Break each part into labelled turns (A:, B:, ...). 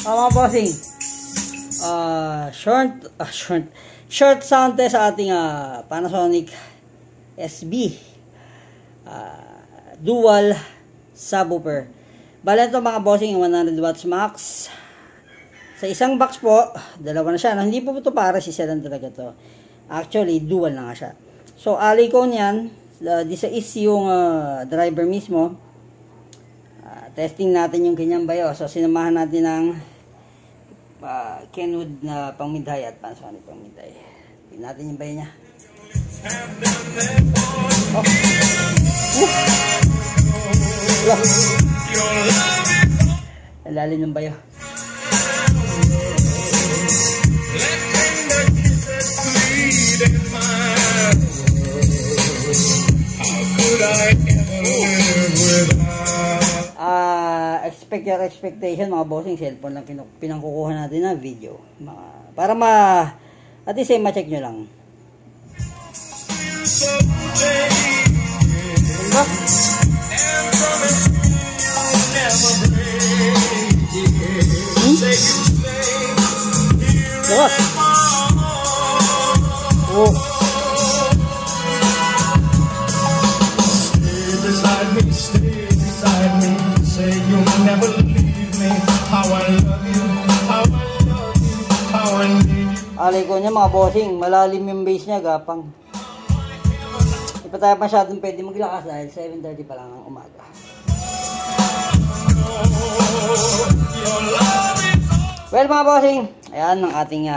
A: Mga bossing, short sound test sa ating Panasonic SB dual subwoofer. Bale ito mga bossing, 100 watts max. Sa isang box po, dalawa na siya. Hindi po ito para isa lang talaga to. Actually, dual na nga siya. So, Alicon yan. This is yung driver mismo. Testing natin yung kanyang bayo. So, sinamahan natin ng Kenwood na pangmidhay at Panasonic pangmidhay. Tingnan natin yung bayo niya. Lalim ng bayo. Expectation mga bossing, cellphone lang pinangkukuha natin na video para at least ma-check nyo lang. Diba? Oh. Alicon niya mga bossing, malalim yung base niya, gapang. Hindi pa tayo masyadong pwede maglakas dahil 7:30 pa lang ang umaga. Well mga bossing, ayan ang ating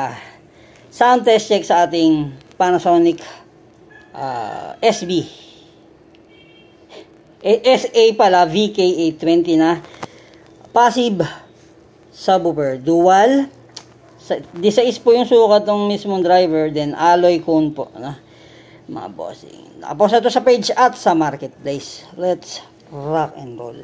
A: sound test check sa ating Panasonic SB. SA pala, VK820 na passive subwoofer, dual. Di sa is po yung sukat ng mismong driver, then alloy cone po na mga bossing. Nakapost na ito sa page at sa marketplace. Let's rock and roll.